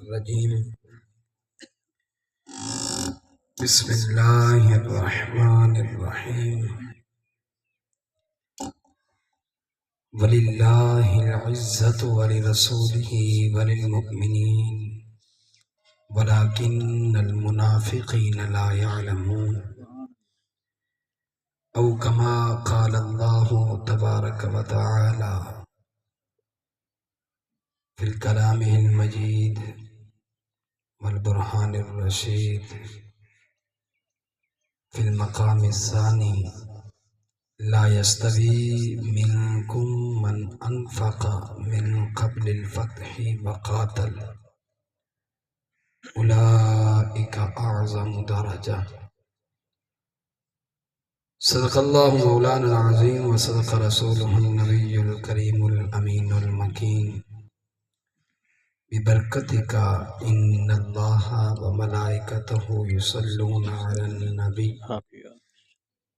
الرجيم بسم الله الرحمن الرحيم ولله العزة ولرسوله وللمؤمنين ولكن المنافقين لا يعلمون أو كما قال الله تبارك وتعالى في الكلام المجيد والبرهان الرشيد في المقام الثاني لا يستوي منكم من أنفق من قبل الفتح وقاتل أولئك أعظم درجة. صدق الله مولانا العظيم وصدق رسوله النبي الكريم الأمين المكين ببركتك إن الله وملائكته يصلون على النبي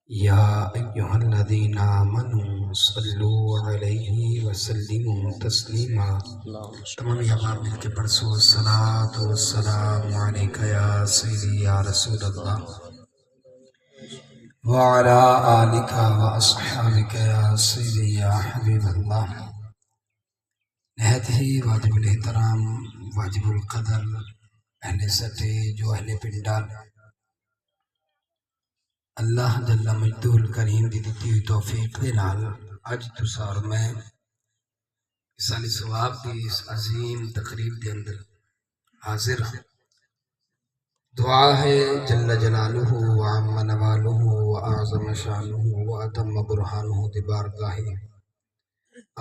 يا أيها الذين آمنوا صلوا عليه وسلموا تسليما. تمام احباب مل کے پڑھو الصلاۃ والسلام علیک یا سیدی یا رسول اللہ وعلى آلك وأصحابك يا سيدي يا حبيب اللہ. نہایت ہی واجب الاحترام واجب القدر اہل سٹے جو اہل پنڈال اللہ جل مجدہ الکریم دی دتی ہوئی توفیق دے نال اج تساں اور میں سال ثواب دی اس عظیم تقریب دے اندر حاضر ہوں. دعا ہے جل جلالہ وعم نوالہ وأعظم شانہ وأتم برہانہ دی بارگاہ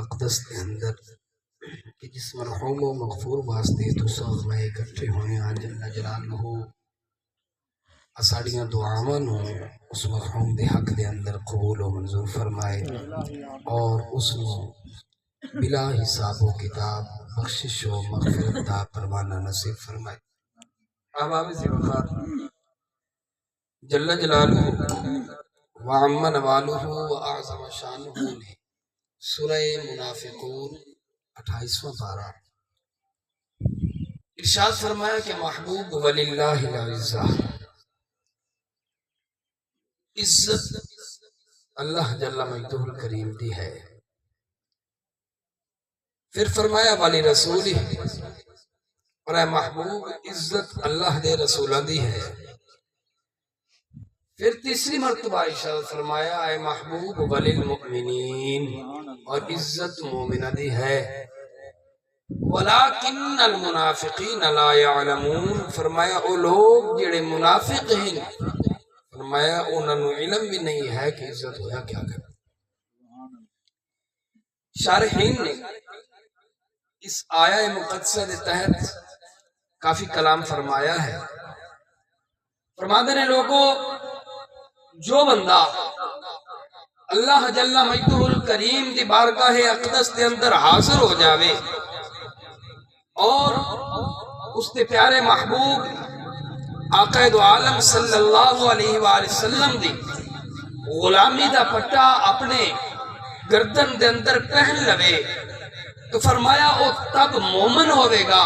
اقدس کے اندر کہ جس مرحوم و مغفور واسطے تساں اور میں اکٹھے ہوئے ہیں. جل جلالہ اساڑیاں دعاواں نو اس مرحوم دے حق دے اندر قبول و منظور فرمائے اور اس نو بلا حساب و کتاب بخشش و مغفرت دا پروانہ نصیب فرمائے. احباب وقار جل جلالہ وعم نوالہ وأعظم شانہ نے سورہ منافقون 28واں پارہ ارشاد فرمایا کہ محبوب وللہ العزہ، عزت اللہ جل مجدہ الکریم دی ہے. پھر فرمایا والی رسول اور اے محبوب عزت اللہ دے رسولہ دی ہے. پھر تیسری مرتبہ ارشاد فرمایا اے محبوب وللمؤمنین، اور عزت مومنہ دی ہے. وَلَكِنَّ الْمُنَافِقِينَ لَا يَعْلَمُونَ، فرمایا او لوگ جڑے منافق ہیں فرمایا انہوں نے علم بھی نہیں ہے کہ عزت ہویا کیا کر. شارحین نے اس آیہ مقدسہ دے تحت کافی کلام فرمایا ہے. فرماتے ہیں لوگوں جو بندہ اللہ جل مجدہ الکریم دی بارگاہ اقدس دے اندر حاضر ہو جاوے اور اس دے پیارے محبوب آقا دو عالم صلی اللہ علیہ وآلہ وسلم دی غلامی دا پٹا اپنے گردن دے اندر پہن لوے تو فرمایا او تب مومن ہوئے گا،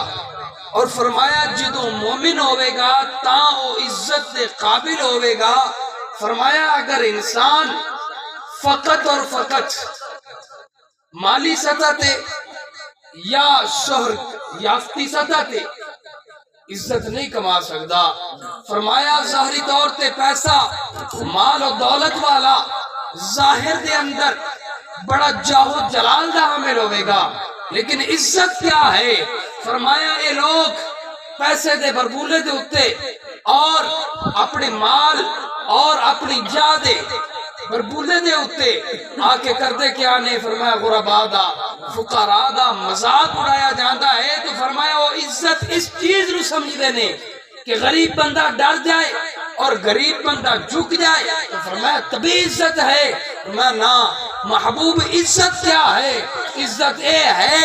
اور فرمایا جدو مومن ہوئے گا تاں او عزت دے قابل ہوئے گا. فرمایا اگر انسان فقط اور فقط مالی سطح تے یا شہرت یافتی سطح تے عزت نہیں کما سکتا، فرمایا ظاہری طور تے پیسہ مال و دولت والا ظاہر دے اندر بڑا جاہ و جلال دا حامل ہوئے گا، لیکن عزت کیا ہے؟ فرمایا اے لوگ پیسے دے بربولے دے اتے اور اپنے مال اور اپنی جا دے بربولے دے اتے آکے کردے کیا نہیں. فرمایا غرباء دا فقراء دا مذاق اڑایا جاندہ ہے. تو فرمایا وہ عزت اس چیز نو سمجھ دینے کہ غریب بندہ ڈر جائے اور غریب بندہ جھک جائے تو فرمایا تبھی عزت ہے. فرمایا نا محبوب عزت کیا ہے؟ عزت اے ہے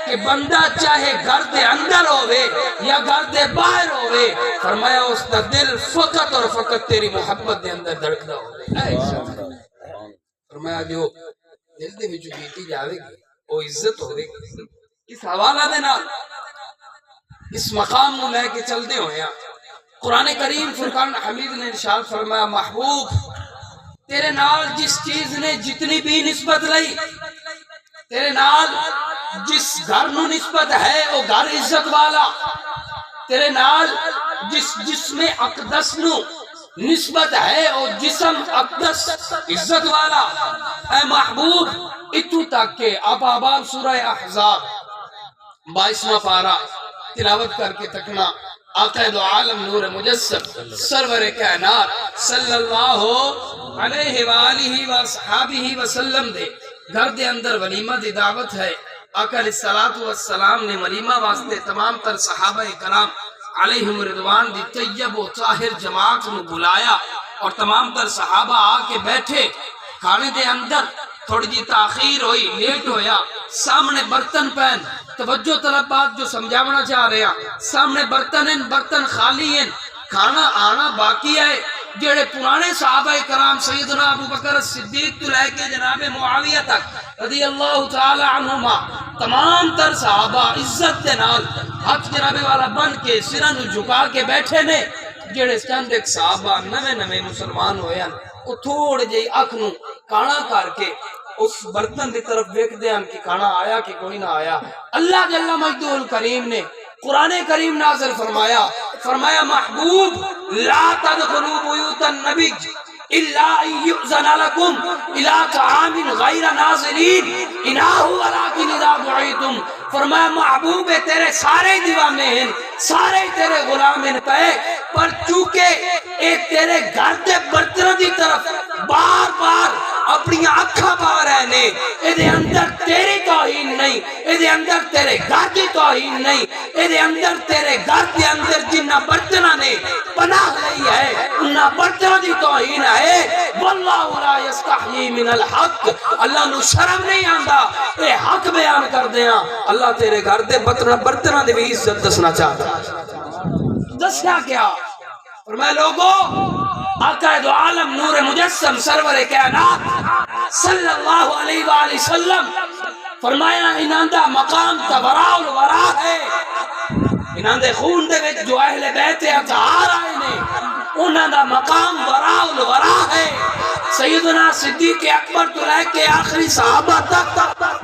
کہ بندہ چاہے گھر دے اندر ہوئے یا گھر دے باہر ہوئے فرمایا اس دا دل فقط اور فقط تیری محبت دے اندر دھڑکدا ہوئے. فرمایا جو دل دے وچوں کیتی جاوے گی وہ عزت ہوئے گی. اس حوالہ دے نال اس مقام کو لے کے چلتے ہوئے ہیں۔ قرآن کریم فرقان حمید نے ارشاد فرمایا محبوب تیرے نال جس چیز نے جتنی بھی نسبت لئی، تیرے نال جس گھر نو نسبت ہے وہ گھر عزت والا، تیرے نال جس جسم اقدس نو نسبت ہے وہ جسم اقدس عزت والا۔ اے محبوب اتو تک کہ آپ آباب سورہ احزاب 22واں پارہ تلاوت کر کے تکنا آقا دو عالم نور مجسم سرور کائنات صلی اللہ علیہ وآلہ وصحابہ وسلم دے گھر دے اندر ولیمہ دی دعوت ہے۔ آقا علیہ السلام نے ولیمہ واسطے تمام تر صحابہ کرام علیہم رضوان دی طیب و طاہر جماعت میں بلایا اور تمام تر صحابہ آ کے بیٹھے۔ کھانے دے اندر تھوڑی جی تاخیر ہوئی، لیٹ ہویا، سامنے برتن پہن توجہ طلب بات جو سمجھاونا چاہ رہے ہیں، سامنے برتن خالی ہیں، کھانا آنا باقی ہے۔ جڑے پرانے صحابہ کرام سیدنا ابو بکر صدیق تو لے کے جناب معاویہ تک رضی اللہ تعالی عنہما تمام تر صحابہ عزت دے نال ہاتھ جناب والا بن کے سراں نو جھکا کے بیٹھے نے۔ جڑے چند ایک صحابہ نویں مسلمان ہوئے ہیں وہ تھوڑے جہی اکھ نو کانا کر کے اس برتن دی طرف دیکھ دے کہ کھانا آیا کہ کوئی نہ آیا۔ اللہ جل مجدہ الکریم نے قرآن کریم نازل فرمایا محبوب لا تدخلوا بیوت النبی الا ان یؤذن لکم الى طعام غیر ناظرین اناہ ولکن اذا دعیتم۔ فرمایا محبوب تیرے سارے دیوانے ہیں، سارے تیرے غلام ہیں پہ، پر چونکہ ایک تیرے گھر دے برتن دی طرف بار بار اپنی آنکھاں پا رہے نے، ایدے اندر تیری توہین نہیں، ایدے اندر تیرے گھر دی توہین نہیں، ایدے اندر تیرے گھر دے اندر جنہ برتنہ نے پناہ لئی ہے انہا برتنہ دی توہین ہے۔ واللہ لا یستحیی من الحق، اللہ نو شرم نہیں آندا اے حق بیان کر دیاں۔ اللہ تیرے گھر دے برتنہ دے بھی عزت دسنا چاہتا دسنا کیا؟ فرمائے لوگو آقا دو عالم نور مجسم سرور کائنات صلی اللہ علیہ وآلہ وسلم فرمایا انہاں دا مقام تبرا الورا ہے، انہاں دے خون دے وچ جو اہل بیت اطہار آئے نے انہاں دا مقام ورا الورا ہے۔ سیدنا صدیق اکبر تو لے کے آخری صحابہ تک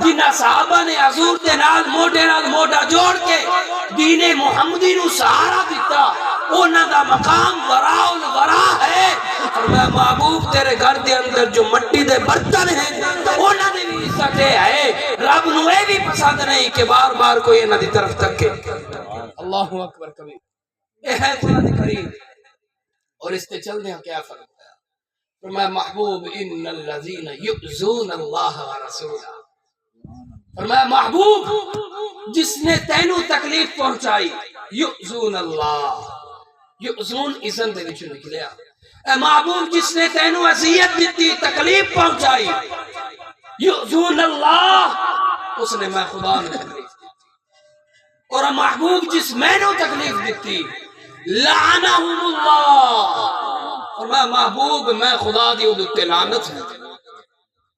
جنہ صحابہ نے حضور دے نال موڈا جوڑ کے دین محمدی نو سہارا دیتا، انہاں دا مقام ورا الورا ہے۔ فرمایا محبوب تیرے گھر دے اندر جو مٹی دے برتن ہیں انہاں دی بھی عزت ہے، رب نو اے بھی پسند نہیں کہ بار بار کوئی انہاں دی طرف تکے۔ اللہ اکبر کبھی اے ہے قرآن کریم۔ اور اس تے چل دیں کیا فرق ہے؟ فرمایا محبوب ان الذین یؤذون اللہ ورسولہ، فرمایا محبوب جس نے تینوں تکلیف پہنچائی، یؤذون اللہ، یؤذون اذن دے وچوں نکلیا، اے محبوب جس نے تینوں اذیت دیتی تکلیف پہنچائی، یؤذون اللہ اس نے میں خدا نے تکلیف دیتی، اور محبوب جس میں نے تکلیف دیتی لعنہم اللہ، اور میں محبوب میں خدا دی ادھتے لعنت ہے۔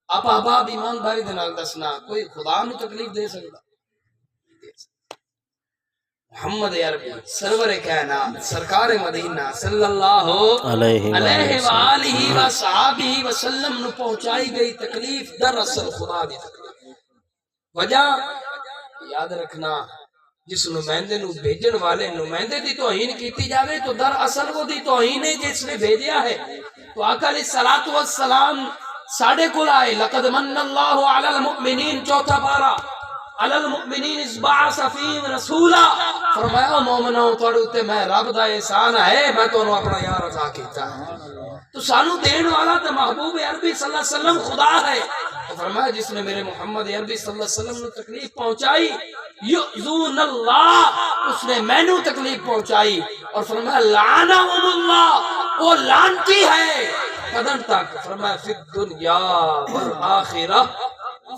آپ احباب ایمان داری دنال دسنا کوئی خدا نے تکلیف دے سکتا؟ محمد عربی سرور کائنات سرکار مدینہ صلی اللہ علیہ وآلہ وصحابہ وسلم نو پہنچائی گئی تکلیف دراصل خدا دی تکلیف۔ وجہ یاد رکھنا جس نمائندے نو بھیجن والے نمائندے دی توہین کیتی جاوے تو در اصل وہ دی توہین ہے جس نے بھیجیا ہے۔ تو آقا علیہ السلام ساڑھے کل آئے لقد من اللہ علی المؤمنین چوتھا پارہ علی المؤمنین اس بعث فیہم رسولا، فرمایا مومنوں توڑتے میں رب دا احسان ہے میں تو انہوں اپنا یار عطا کیتا ہے۔ تو سانو دین والا تو محبوب عربی صلی اللہ علیہ وسلم خدا ہے۔ تو فرمایا جس نے میرے محمد عربی صلی اللہ علیہ وسلم نے تکلیف پہنچائی یؤذون اللہ، اس نے میں نے تکلیف پہنچائی، اور فرمایا لعنہم اللہ وہ لعنتی ہے قدم تک، فرمایا فی الدنیا والآخرہ،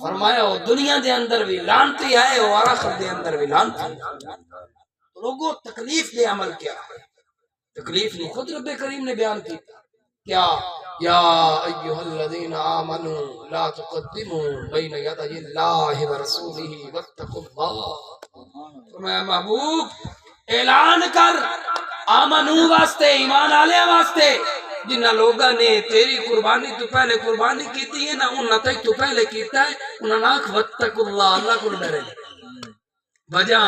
فرمایا وہ دنیا دے اندر بھی لعنتی ہے اور آخرت دے اندر بھی لعنتی ہے۔ لوگوں تکلیف دے عمل کیا ہے؟ تکلیف نے خود رب کریم نے بیان کیتا کیا یا ایہا الذین آمنوا لا تقدموا بین یدی اللہ ورسولہ واتقوا اللہ۔ فرمایا محبوب اعلان کر آمنو واسطے ایمان آلے واسطے جنہ لوگاں نے تیری قربانی تو پہلے قربانی کیتی ہے نا انہاں تک تو پہلے کیتا ہے انہاں ناک واتقوا اللہ اللہ کو ڈرے وجہ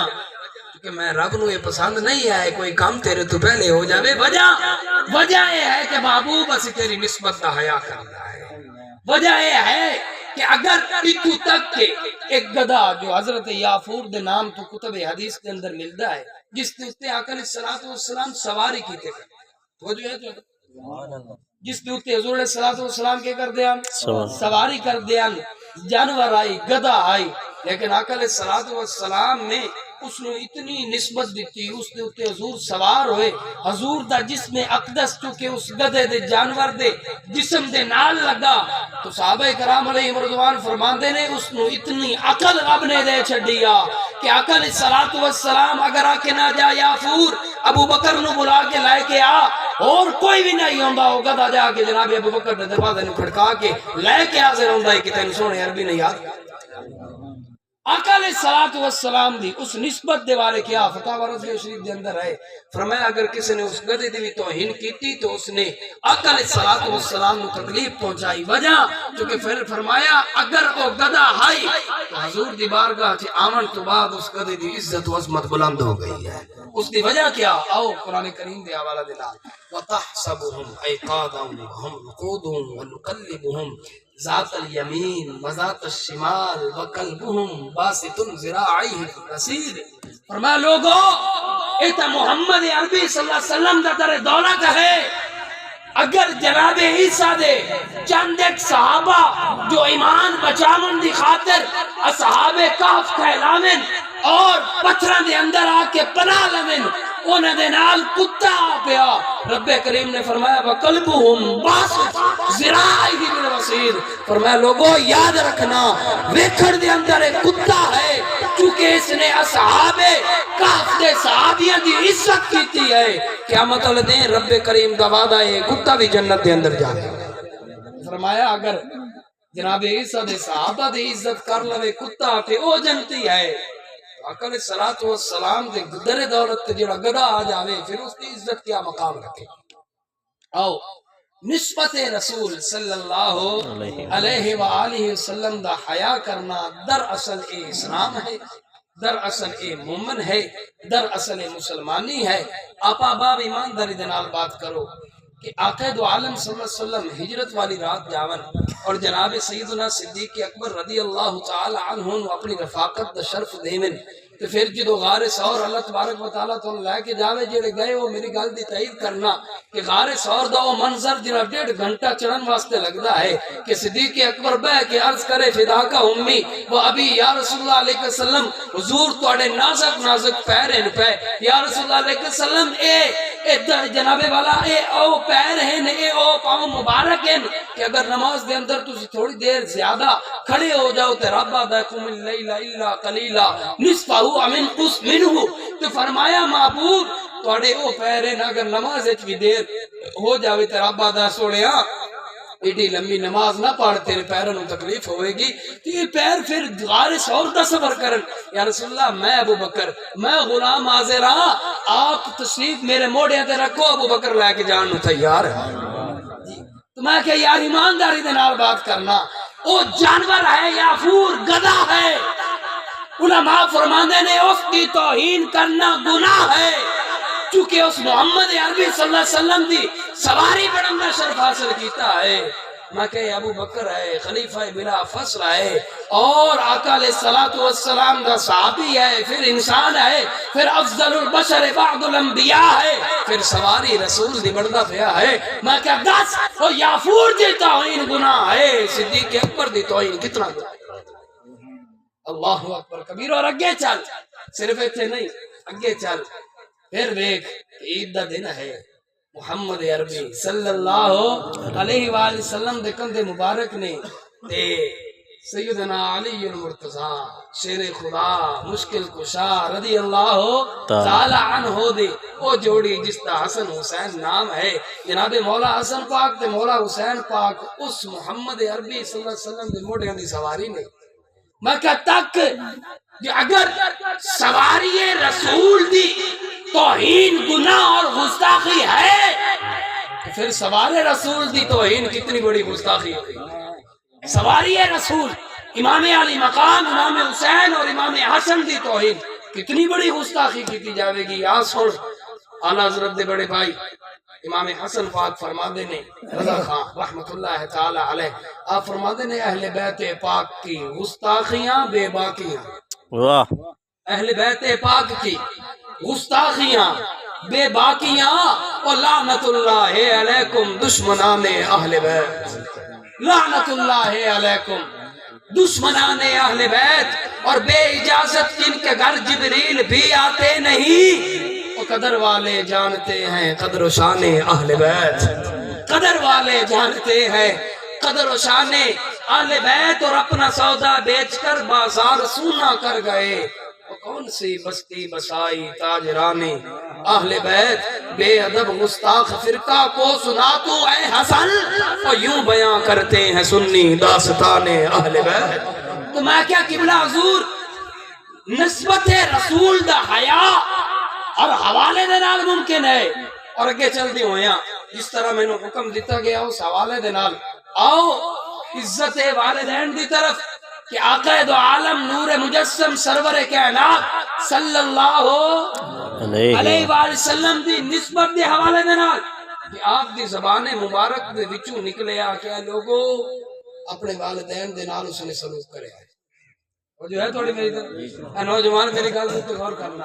کہ میں رب نو یہ پسند نہیں ہے کوئی کام تیرے تو پہلے ہو جاوے وجہ یہ ہے کہ محبوب اسی تیری نسبت دا حیا کرنا ہے وجہ یہ ہے کہ اگر اتو تک کے ایک گدھا جو حضرت یافور دے نام تو کتب حدیث کے اندر ملتا ہے جس نے اس نے آقا علیہ الصلوۃ والسلام سواری کی تھے وہ جو ہے جس نے اتنے حضور علیہ الصلوۃ والسلام کے کر دیا سواری کر دیا جانور آئی گدھا آئی لیکن آقا علیہ الصلوۃ والسلام نے اس نے اتنی نسبت دیتی اس نے اتنے حضور سوار ہوئے حضور دا جسم اقدس چونکہ اس گدھے دے جانور دے جسم دے نال لگا تو صحابہ کرام علیہ رضوان فرماندے نے اس نے اتنی عقل رب نے دے چھڈیا کہ آقا علیہ الصلوۃ والسلام اگر آ کے نہ جا یافور ابو بکر نو بلا کے لائے کے آ اور کوئی بھی نہیں ہوندا وہ گدھا جا کے جناب ابو بکر دے دروازے نو کھڑکا کے لے کے حاضر ہوندا ہے کہ تینوں سونے عربی نہیں یاد آقا علیہ الصلوۃ والسلام دی اس نسبت دے بارے کیا فتح رضوی شریف دے اندر ہے فرمایا اگر کسی نے اس گدھے دی توہین کیتی تو اس نے آقا علیہ الصلوۃ والسلام کو تکلیف پہنچائی وجہ کیونکہ پھر فرمایا اگر وہ گدھا ہے تو حضور دی بارگاہ چ آمن تو بعد اس گدھے دی عزت و عظمت بلند ہو گئی ہے اس دی وجہ کیا آؤ قرآن کریم دے حوالہ دے نال وتحسبهم ايقاظا وهم رقود ونقلبهم ذات الیمین وذات الشمال وقلبهم باسط ذراعیہ فی الرصید فرمایا لوگو ایتا محمد عربی صلی اللہ علیہ وسلم دا در دولت ہے اگر جناب عیسیٰ دے چند ایک صحابہ جو ایمان بچامن دی خاطر اصحاب کہف کہلاویں اور پتھران دے اندر آ کے پناہ لویں انہیں دے نال کتا پیا رب کریم نے فرمایا وَقَلْبُهُمْ بَاسِطٌ ذِرَاعِهِ بِالْوَصِيدِ فرمایا لوگوں یاد رکھنا ویکھڑ دے اندر ایک کتا ہے چونکہ اس نے اصحاب کہف دے صحابیاں دی عزت کیتی ہے قیامت والے دن رب کریم دا وعدہ ہے کتا بھی جنت دے اندر جائے فرمایا اگر جناب عیسیٰ دے صحابہ دی عزت کر لوے کتا تے او جنتی ہے آقا علیہ الصلوۃ والسلام دے در دولت تے جڑا گدھا آ جاوے پھر اس کی عزت کیا مقام رکھے آؤ نسبت رسول صلی اللہ علیہ وآلہ وسلم دا حیا کرنا در اصل اے اسلام ہے در اصل اے مومن ہے در اصل اے مسلمانی ہے آپا باب ایمانداری دے نال بات کرو کہ آقا دو عالم صلی اللہ علیہ وسلم ہجرت والی رات جاون اور جناب سیدنا صدیق اکبر رضی اللہ تعالی عنہ اپنی رفاقت دا شرف دیمن تو پھر جدو غار سور اللہ تبارک و تعالیٰ تو لے کے جاوے جڑے گئے وہ میری گل دی تائید کرنا کہ غار سور دا وہ منظر جنہا 1.5 گھنٹہ چڑھن واسطے لگدا ہے کہ صدیق اکبر بہ کے عرض کرے فدا کا امی وہ ابھی یا رسول اللہ علیہ وسلم حضور توڑے نازک نازک پیر ہیں پہ یا رسول اللہ علیہ وسلم اے جناب والا اے او پیر ہیں اے او پاؤں مبارک ہیں کہ اگر نماز دے اندر تسی تھوڑی دیر زیادہ کھڑے ہو جاؤ تے رب دقم اللیل الا قلیلا نصفہ امن قس منہ تو فرمایا معبود توڑے او پیرے نا اگر نماز بھی دیر ہو جاوے تے رب دا سوڑیا ایڈی لمبی نماز نہ پڑھ تیرے پیروں تکلیف ہوئے گی تو یہ پیر پھر غار سور دا سفر کرن یا رسول اللہ میں ابو بکر میں غلام حاضر ہاں آپ تشریف میرے موڑے تے رکھو ابو بکر لے کے جان نو تیار ہے تو میں کہ یار ایمانداری دے نال بات کرنا او جانور ہے یا فور گدھا ہے علماء فرماندے نے اس کی توہین کرنا گناہ ہے چونکہ اس محمد عربی صلی اللہ علیہ وسلم دی سواری بڑھنا شرف حاصل کیتا ہے میں کہ ابو بکر ہے خلیفہ بلا فصل ہے اور آقا علیہ الصلوۃ والسلام دا صحابی ہے پھر انسان ہے پھر افضل البشر بعد الانبیاء ہے پھر سواری رسول دی بڑھدا پیا ہے میں کہ دس وہ یافور دی توہین گناہ ہے صدیق اکبر دی توہین کتنا گناہ اللہ اکبر کبیر اور اگے چل صرف ایتھے نہیں اگے چل پھر دیکھ عید دا دن ہے محمد عربی صلی اللہ علیہ وآلہ وسلم دے کندھے مبارک نے تے سیدنا علی المرتضی شیر خدا مشکل کشا رضی اللہ تعالی عنہ دے او جوڑی جس دا حسن حسین نام ہے جناب مولا حسن پاک تے مولا حسین پاک اس محمد عربی صلی اللہ علیہ وسلم دے موڑیاں دی سواری نے مکہ تک اگر سواری رسول دی توہین گناہ اور گستاخی ہے تو پھر سوار رسول دی توہین کتنی بڑی گستاخی ہوئی. سواری رسول امام علی مقام امام حسین اور امام حسن دی توہین کتنی بڑی گستاخی کی جاوے گی. آ سن اعلیٰ حضرت دے بڑے بھائی امام حسن پاک فرماندے نے رضا خان رحمت اللہ تعالی علیہ آپ فرماندے نے اہل بیت پاک کی گستاخیاں بے باقیاں. واہ. اہل بیت پاک کی گستاخیاں بے باقیاں اور لعنت اللہ علیکم دشمنان اہل بیت. لعنت اللہ علیکم دشمنان اہل بیت اور بے اجازت جن کے گھر جبریل بھی آتے نہیں. وہ قدر والے جانتے ہیں قدر و شان اہل بیت. قدر والے جانتے ہیں قدر و شان اہل بیت اور اپنا سودا بیچ کر بازار سونا کر گئے. وہ کون سی بستی بسائی تاجرانی اہل بیت بے ادب گستاخ فرقہ کو سنا تو اے حسن اور یوں بیان کرتے ہیں سنی داستان اہل بیت. تو میں کیا قبلہ حضور نسبت رسول دا حیا اور حوالے دے نال ممکن ہے. اور اگے چلتے ہوئے جس طرح میں نے حکم دیتا گیا اس حوالے دے نال آؤ عزت والدین دی طرف کہ آقا دو عالم نور مجسم سرور کائنات صلی اللہ علیہ وآلہ وسلم دی نسبت دے حوالے دے نال کہ آپ دی زبان مبارک دے وچوں نکلے آ کہ لوگو اپنے والدین دے نال اس نے سلوک کرے. وہ جو ہے تھوڑی میری طرف نوجوان میری گل تے غور کرنا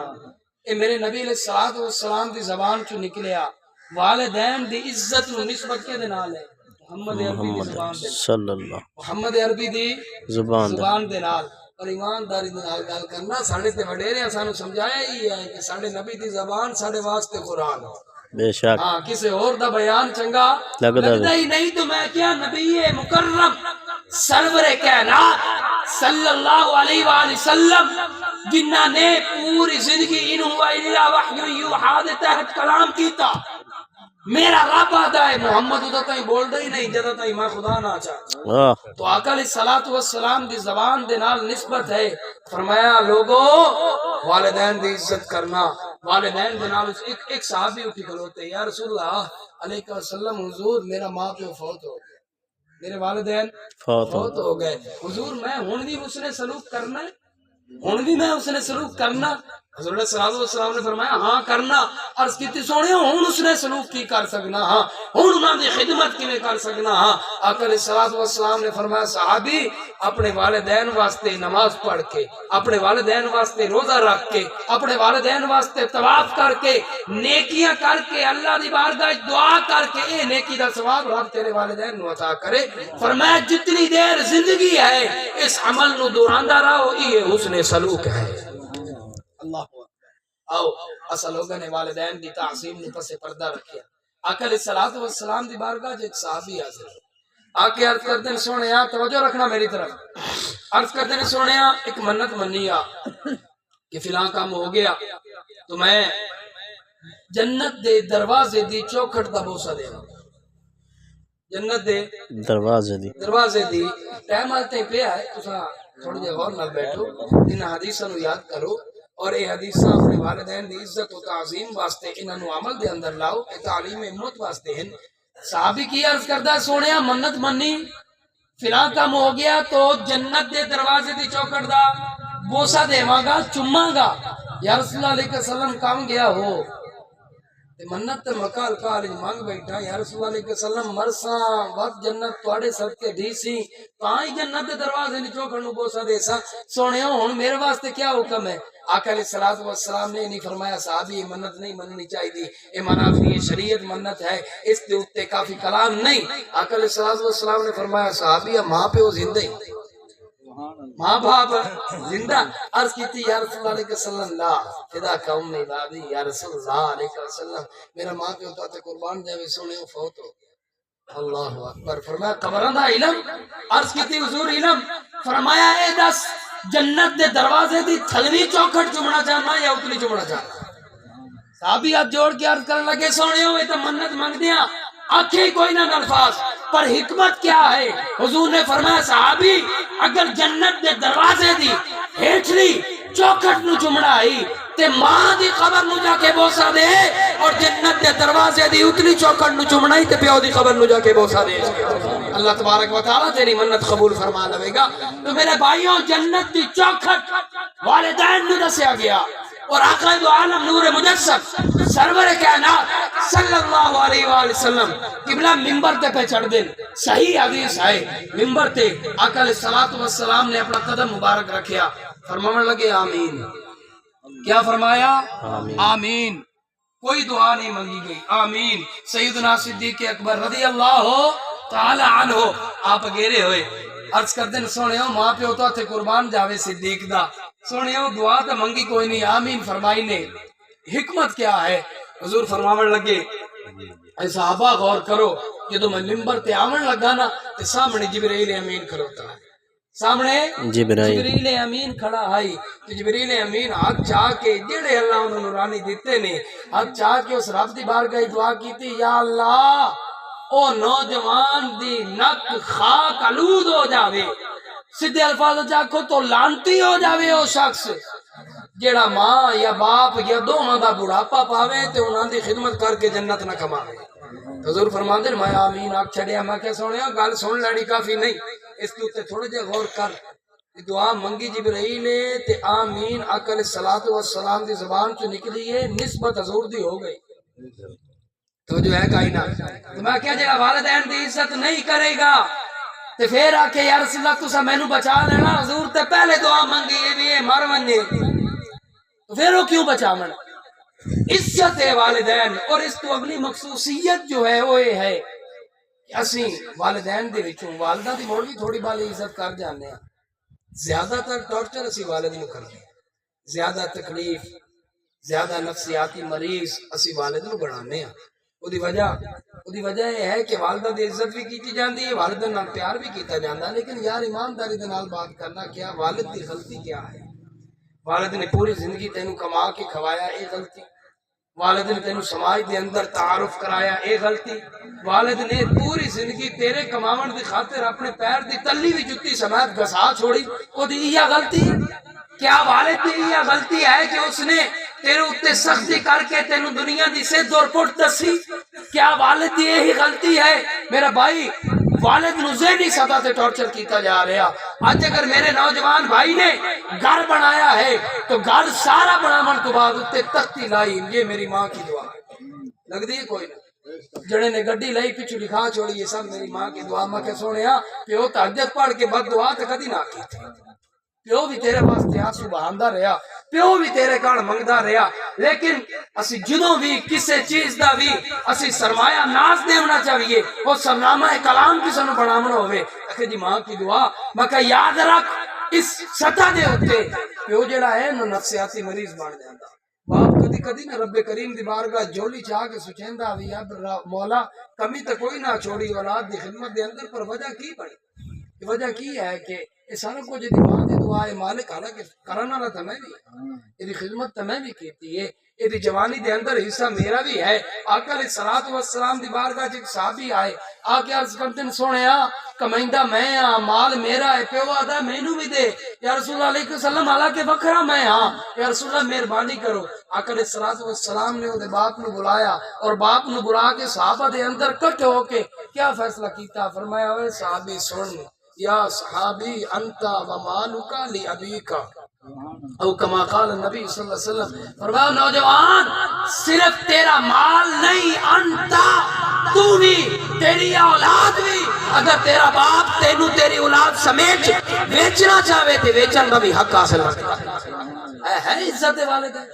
اے میرے نبی علیہ الصلوۃ والسلام دی زبان چوں نکلیا والدین دی عزت نو نسبت کے دے نال ہے محمد عربی دی زبان دے صلی اللہ محمد عربی دی زبان دے نال. اور ایمانداری دے نال گل کرنا ساڈے تے وڈیرے سانو سمجھایا ہی ہے کہ ساڈے نبی دی زبان ساڈے واسطے قرآن بے شک. ہاں کسے اور دا بیان چنگا لگدا ہی نہیں. تو میں کیا نبی مکرم سرور کائنات صلی اللہ علیہ وآلہ وسلم جنہ نے پوری زندگی ان ہوا الا وحی یوحا دے تحت کلام کیتا. میرا رب آدھا ہے محمد ادھا تائیں بول دے ہی نہیں جدہ تائیں میں خدا نہ چاہتا. تو آقا علیہ الصلوۃ والسلام دی زبان دے نال نسبت ہے. فرمایا لوگو والدین دی عزت کرنا. والدین دے نال ایک صحابی اٹھی کھلوتے یا رسول اللہ علیہ وسلم حضور میرا ماں پیو فوت ہو گیا میرے والدین فوت ہو گئے حضور میں ہن بھی اس نے سلوک کرنا ہے ہن بھی میں اس نے سلوک کرنا. حضرت صلی اللہ علیہ وسلم نے فرمایا ہاں کرنا. عرض کیتی سونے ہن اس نے سلوک کی کر سکنا ہاں ہن انہاں دی خدمت کیویں کر سکنا ہاں. آقا علیہ الصلوۃ والسلام نے فرمایا صحابی اپنے والدین واسطے نماز پڑھ کے اپنے والدین واسطے روزہ رکھ کے اپنے والدین واسطے طواف کر کے نیکیاں کر کے اللہ دی بارگاہ دعا کر کے اے نیکی دا ثواب رب تیرے والدین نو عطا کرے. فرمایا جتنی دیر زندگی ہے اس عمل نو دہراندا رہو یہ حسن سلوک ہے. اللہ آؤ اصل لوگوں نے والدین دی تعظیم نے پس پردہ رکھیا. آقا علیہ الصلوۃ والسلام دی بارگاہ ایک صحابی حاضر آ کے عرض کرتے ہیں سونیا توجہ رکھنا میری طرف. عرض کرتے ہیں سونیا ایک منت منی آ کہ فلاں کام ہو گیا تو میں جنت دے دروازے دی چوکھٹ دا بوسا دے جنت دے دروازے دی ٹائم آتے پہ ہے تساں تھوڑی جے غور نال بیٹھو ان حدیثاں نو یاد کرو اور اے حدیثاں اپنے والدین دی عزت و تعظیم واسطے انہاں نو عمل دے اندر لاؤ اے تعلیم امت واسطے ہیں. صحابی کی عرض کردا سونیا منت منی فلاں کام ہو گیا تو جنت دے دروازے دی چوکھٹ دا بوسا دیواں گا چوماں گا. یا رسول اللہ علیہ وسلم کام گیا ہو منت مکال کال مانگ بیٹھا یا رسول اللہ علیہ وسلم مرساں وقت جنت تواڈے صدقے دی سی تاں ہی جنت دے دروازے دی چوکھٹ نو بوسا دے سا. سونیا ہن میرے واسطے کیا حکم ہے. آقا علیہ الصلوۃ والسلام نے نہیں فرمایا صحابی منت نہیں مننی چاہیے اے منافی شریعت منت ہے اس دے اوتے کافی کلام نہیں. آقا علیہ الصلوۃ والسلام نے فرمایا صحابی ماں پیو زندہ ماں باپ زندہ. عرض کیتی یا رسول اللہ علیہ وسلم لا فدا کا امی بابی یا رسول اللہ علیہ وسلم میرا ماں پیو تو قربان جاوے سونے فوت ہو. اللہ اکبر. فرمایا قبراں دا علم. عرض کیتی حضور علم. فرمایا اے دس جنت دے دروازے دی تھلوی چوکھٹ چومنا چاہنا یا اتلی چومنا چاہنا. صحابی ہاتھ جوڑ کے عرض کرنے لگے سونے ہوئے تو منت مانگ دیا آنکھیں کوئی نہ الفاظ پر حکمت کیا ہے. حضور نے فرمایا صحابی اگر جنت دے دروازے دی ہیٹھلی چوکھٹ نو چومنا ہی تے ماں دی قبر نو جا کے بوسا دے اور جنت دے دروازے دی اتلی چوکھٹ نو چومنا ہی تے پیو دی قبر نو جا کے بوسا دے. اللہ تبارک و تعالیٰ تیری منت قبول فرما لے گا. تو میرے بھائیوں جنت دی چوکھٹ والدین نو دسیا گیا اور آقا دو عالم نور مجسم سرور کائنات صلی اللہ علیہ وآلہ وسلم قبلہ ممبر تے پہ چڑھ دیں. صحیح حدیث ہے ممبر تے آقا علیہ السلام نے اپنا قدم مبارک رکھیا فرمانے لگے آمین. کیا فرمایا؟ آمین. کوئی دعا نہیں منگی گئی. آمین. سیدنا صدیق اکبر رضی اللہ تعالی عنہ آپ گیرے ہوئے عرض کر دیں سونے ہو ماں پیو تو تھے قربان جاوے صدیق دا سونے ہو دعا تو منگی کوئی نہیں آمین فرمائی نے. حکمت کیا ہے؟ حضور فرماون لگے اے صحابہ غور کرو جدو میں ممبر تے آمن لگا نا تے سامنے جبرائیل امین کھڑوتا ہے. سامنے جبرائیل امین کھڑا ہے. جبرائیل امین ہاتھ چاہ کے جڑے اللہ انہوں نورانی دیتے نے ہاتھ چاہ کے اس رب دی بارگاہ دعا کی تھی یا اللہ او نوجوان دی نک خاک آلود ہو جاوے. سیدھے الفاظ چاکو تو لانتی ہو جاوے او شخص جیڑا ماں یا باپ یا دونوں دا بڑھاپا پاوے تے انہاں دی خدمت کر کے جنت نہ کماوے. حضور فرماندے نے میں آمین آکھ چھڑیا. میں کہ سونیا گل سن لیڑی کافی نہیں اس تے تھوڑے جے غور کر. دعا منگی جبرائیل تے آمین آقا علیہ الصلوۃ والسلام دی زبان چوں نکلی ہے نسبت حضور دی ہو گئی. تو جو ہے کائنات تو میں کیا جڑا والدین دی عزت نہیں کرے گا تے پھر آ کے یا رسول اللہ تسا مینوں بچا لینا. حضور تے پہلے دعا منگی اے بھی مر ونجے تو پھر وہ کیوں بچاون؟ عزت ہے والدین. اور اس تو اگلی مخصوصیت جو ہے وہ یہ ہے کہ اسی والدین دے وچوں والدہ دی مڑ بھی تھوڑی بالی عزت کر جانے ہیں. زیادہ تر ٹارچر اسی والد نو کرنے ہیں. زیادہ تکلیف زیادہ نفسیاتی مریض اسی والد نو بنانے ہیں. دی وجہ یہ ہے کہ والدہ دی عزت بھی کی جاندی ہے والدہ نال پیار بھی کیتا جاندا ہے. لیکن یار ایمانداری دے نال بات کرنا کیا والد دی غلطی کیا ہے؟ والد نے پوری زندگی تینوں کما کے کھوایا اے غلطی. والد نے تینوں سماج دے اندر تعارف کرایا اے غلطی. والد نے پوری زندگی تیرے کماون دی خاطر اپنے پیر دی تلی بھی جتی سمیت گھسا چھوڑی او دی یہ غلطی. کیا والد دی یہ غلطی ہے کہ اس نے تیرے اتے سختی کر کے تینوں دنیا دی سے دور پٹ دسی؟ کیا والد دی یہی غلطی ہے؟ میرا بھائی والد نو ذہنی سطح تے ٹارچر کیتا جا رہا. آج اگر میرے نوجوان بھائی نے گھر بنایا ہے تو گھر سارا بناون تو بعد اتے تختی لائی یہ میری ماں کی دعا لگ دی ہے کوئی نہ جڑے نے گڈی لائی پیچھے لکھا چھوڑی یہ سب میری ماں کی دعا. میں کہ سونیا پیو تہجد پڑھ کے بد دعا تے کدی نہ کی تھی. پیو بھی تیرے واسطے آنسو بہاندا رہیا پیو بھی تیرے کان منگدا رہیا. لیکن اسی جدوں بھی کسے چیز دا بھی اسی سرمایہ ناز دیونا چاہیے وہ سرنامہ کلام کسے نو بناونا ہوئے کہ جی ماں کی دعا. میں کہ یاد رکھ اس سطح دے ہوتے پیو جڑا ہے نو نفسیاتی مریض بن جاندا. باپ کدی کدی نہ رب کریم دی بارگاہ جولی چاہ کے سچیندا وی اب مولا کمی تے کوئی نہ چھوڑی اولاد دی خدمت دے اندر. پر وجہ کی بنی؟ وجہ کی ہے کہ یہ سارا کچھ جدی ماں دی دعا ہے مالک حالانکہ کرن والا تے میں بھی یہ خدمت تے میں بھی کیتی ہے. یہ جوانی دے اندر حصہ میرا بھی ہے. آقا علیہ الصلوۃ والسلام دی بارگاہ ایک صحابی آئے آ کے عرض کرتے ہیں سونیا کمائندہ میں ہاں مال میرا ہے پیو آدا مینوں بھی دے. یا رسول اللہ علیہ وسلم حالانکہ وکھرا میں ہاں. یا رسول اللہ مہربانی کرو. آقا علیہ الصلوۃ والسلام نے اودے باپ نو بلایا اور باپ نو بلا کے صحابہ دے اندر کٹھے ہو کے کیا فیصلہ کیتا؟ فرمایا اے صحابی سن یا صحابی انت و مالک لی ابیک او کما قال نبی صلی اللہ علیہ وسلم. فرمایا نوجوان صرف تیرا مال نہیں انت تو بھی تیری اولاد بھی اگر تیرا باپ تینوں تیری اولاد سمیت بیچنا چاہے تے بیچن دا بھی حق حاصل ہے عزت والدین.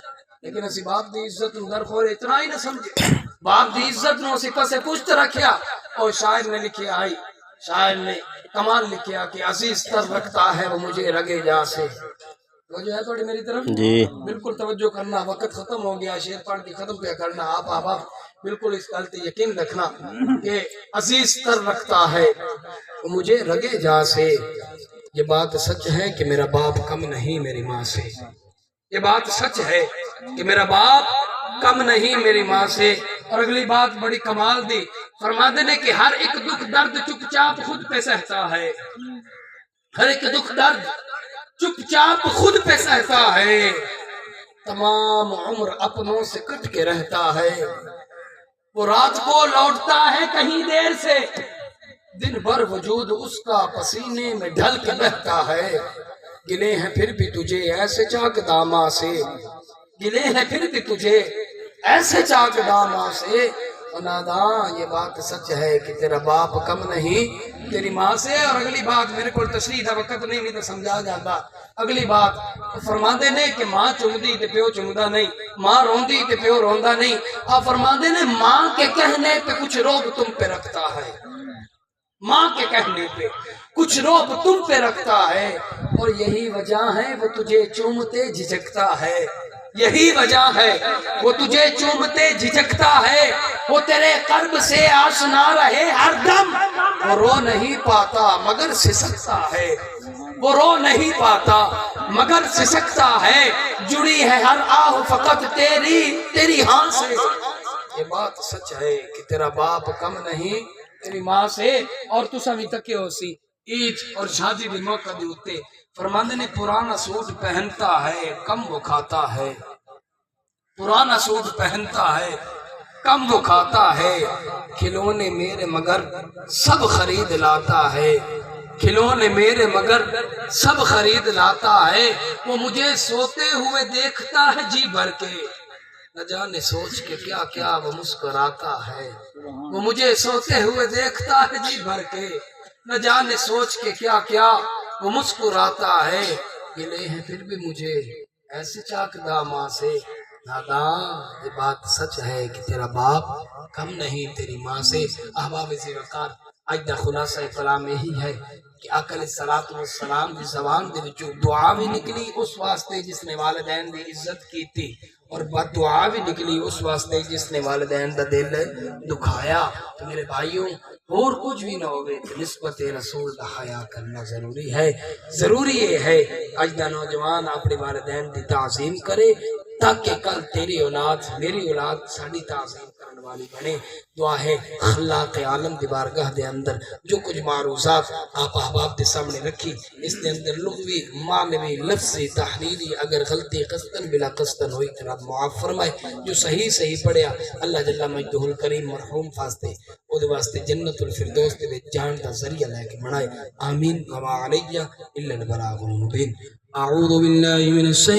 لیکن اسی باپ دی عزت نو درخور اتنا ہی نہ سمجھے. باپ دی عزت نو اسی کسے پشت رکھیا. اور شاعر نے لکھیا آئی شاعر نے کمال لکھیا کہ عزیز تر رکھتا ہے وہ مجھے رگے جا سے. توجہ ہے تھوڑی میری طرف جی بالکل توجہ کرنا. وقت ختم ہو گیا شعر پڑھ کے ختم کیا کرنا. آپ بالکل اس گل تے یقین رکھنا کہ عزیز تر رکھتا ہے وہ مجھے رگے جا سے. یہ بات سچ ہے کہ میرا باپ کم نہیں میری ماں سے. یہ بات سچ ہے کہ میرا باپ کم نہیں میری ماں سے. اور اگلی بات بڑی کمال دی فرماتے نے کہ ہر ایک دکھ درد چپ چاپ خود پہ سہتا ہے. ہر ایک دکھ درد چپ چاپ خود پہ سہتا ہے. تمام عمر اپنوں سے کٹ کے رہتا ہے، وہ رات کو لوٹتا ہے کہیں دیر سے، دن بھر وجود اس کا پسینے میں ڈھل کے بہتا ہے، گلے ہیں پھر بھی تجھے ایسے چاک داما سے، گلے ہیں پھر بھی تجھے ایسے چاک داما سے، ناداں یہ بات سچ ہے کہ تیرا باپ کم نہیں تیری ماں سے۔ اور اگلی بات میرے کو تشریح دا وقت نہیں تو سمجھا جاتا، اگلی بات فرماندے نے کہ ماں چمدی تے پیو چمدا نہیں، ماں روندی تے پیو روندا نہیں، آپ فرماندے نے ماں کے کہنے پہ کچھ روب تم پہ رکھتا ہے، ماں کے کہنے پہ کچھ روب تم پہ رکھتا ہے، اور یہی وجہ ہے وہ تجھے چومتے جھجکتا ہے، یہی وجہ ہے وہ تجھے چومتے جھجکتا ہے، وہ تیرے قرب سے آشنا رہے ہر دم، وہ رو نہیں پاتا مگر سسکتا ہے، وہ رو نہیں پاتا مگر سسکتا ہے، جڑی ہے ہر آہ فقط تیری ہاں سے۔ یہ بات سچ ہے کہ تیرا باپ کم نہیں تیری ماں سے۔ اور تو سبھی تک ہو سی عید اور شادی بھی موقع دی ہوتے فرماندے نے پرانا سوٹ پہنتا ہے کم وہ کھاتا ہے، پرانا سوٹ پہنتا ہے کم وہ کھاتا ہے، کھلونے میرے مگر سب خرید لاتا ہے، کھلونے میرے مگر سب خرید لاتا ہے، وہ مجھے سوتے ہوئے دیکھتا ہے جی بھر کے، نہ جانے سوچ کے کیا کیا وہ مسکراتا ہے، وہ مجھے سوتے ہوئے دیکھتا ہے جی بھر کے، نہ جانے سوچ کے کیا کیا وہ مسکراتا ہے، گلے ہیں پھر بھی مجھے ایسے چاک داما سے، ناداں یہ بات سچ ہے کہ تیرا باپ کم نہیں تیری ماں سے۔ احباب ذی وقار اج دا خلاصہ کلام یہی ہے کہ آقا علیہ الصلوۃ والسلام دی زبان دے وچوں دعا بھی نکلی اس واسطے جس نے والدین دی عزت کیتی، اور بد دعا بھی نکلی اس واسطے جس نے والدین دا دل دکھایا۔ تو میرے بھائیوں اور کچھ بھی نہ ہوئے نسبت رسول دا حیا کرنا ضروری ہے، ضروری یہ ہے اج دا نوجوان اپنے والدین دی تعظیم کرے تاکہ کل تیری اولاد میری اولاد ساڈی تعظیم کرنے والی بنے۔ دعا ہے خلاق عالم دی بارگاہ دے اندر جو کچھ معروضات آپ احباب دے سامنے رکھی، اس دے اندر لغوی معنوی لفظی تحریری اگر غلطی قصدن بلا قصدن ہوئی تو رب معاف فرمائے، جو صحیح صحیح پڑھیا اللہ جل مجدہ الکریم مرحوم واسطے او دے واسطے جنت الفردوس دے جان دا ذریعہ لے کے بنائے، آمین۔ وما علیہ الا البلاغ المبین۔ اعوذ باللہ من الشیطان